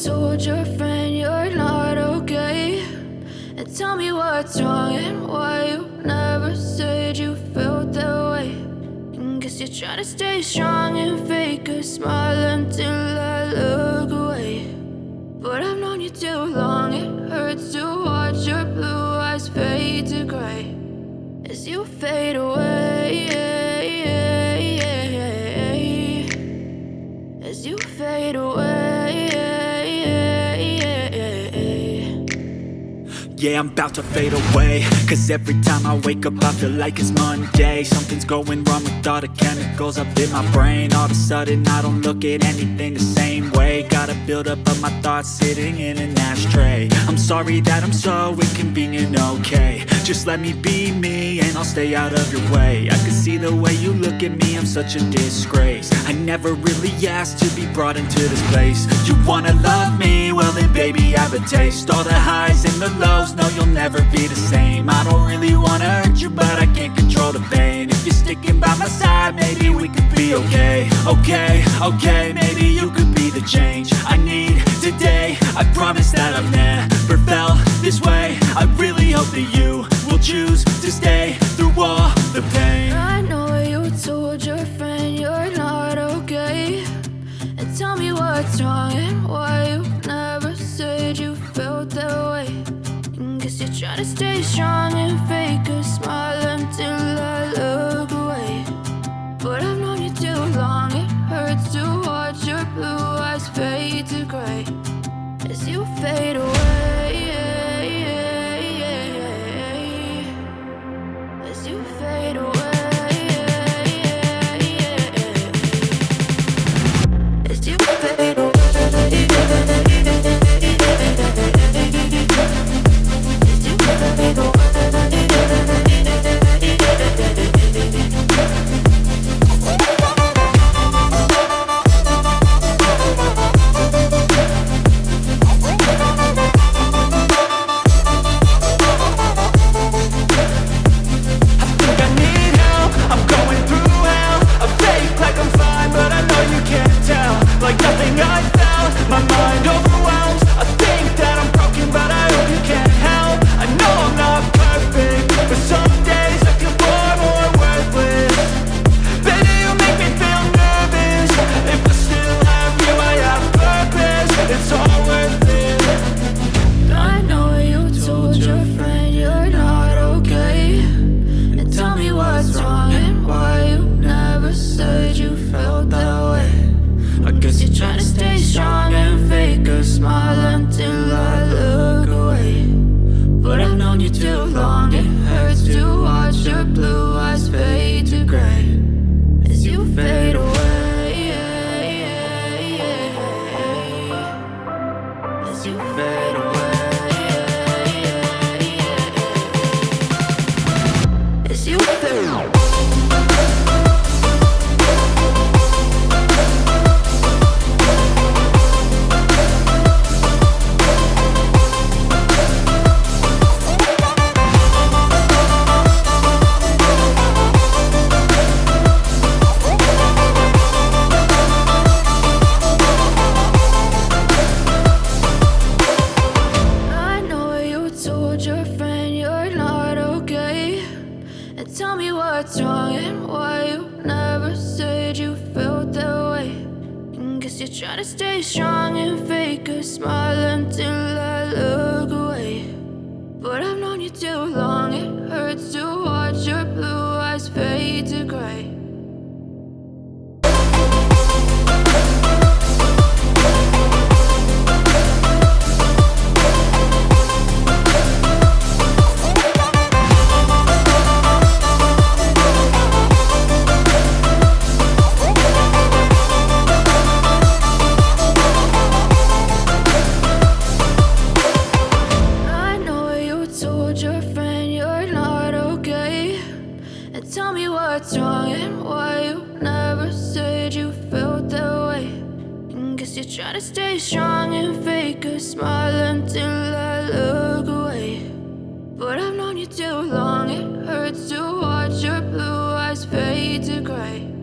told your friend you're not okay. And tell me what's wrong and why you never said you felt that way. And guess you're trying to stay strong and fake a smile until I look away. But I've known you too long, it hurts to watch your blue eyes fade to gray as you fade away, as you fade away. Yeah, I'm about to fade away, cause every time I wake up I feel like it's Monday. Something's going wrong with all the chemicals up in my brain. All of a sudden I don't look at anything the same way. Got a buildup of my thoughts sitting in an ashtray. I'm sorry that I'm so inconvenient, okay. Just let me be me and I'll stay out of your way. I can see the way you look at me, I'm such a disgrace. I never really asked to be brought into this place. You wanna love me? Well then baby have a taste. All the highs and the lows, no you'll never be the same. I don't really wanna hurt you but I can't control the pain. If you're sticking by my side maybe we could be okay. Okay, maybe you could be the change I need today. I promise that I've never felt this way. I really hope that you will choose to stay through all the pain. I know you told your friend you're not okay. And tell me what's wrong and why you never said you felt that way. And guess you're trying to stay strong and fake a smile until I look away. But I've known you too long, it hurts to watch your blue eyes fade to gray as you fade away, as you fade away, as you fade away. Smile until I look away. But I've known you too long, it hurts to watch your blue eyes fade to gray as you fade away, as you fade away, as you fade away. Tell me what's wrong and why you never said you felt that way. And guess you're trying to stay strong and fake a smile until I look away. But I've known you too long, it hurts to watch your blue eyes fade to gray. Tell me what's wrong and why you never said you felt that way. And guess you're trying to stay strong and fake a smile until I look away. But I've known you too long, it hurts to watch your blue eyes fade to gray.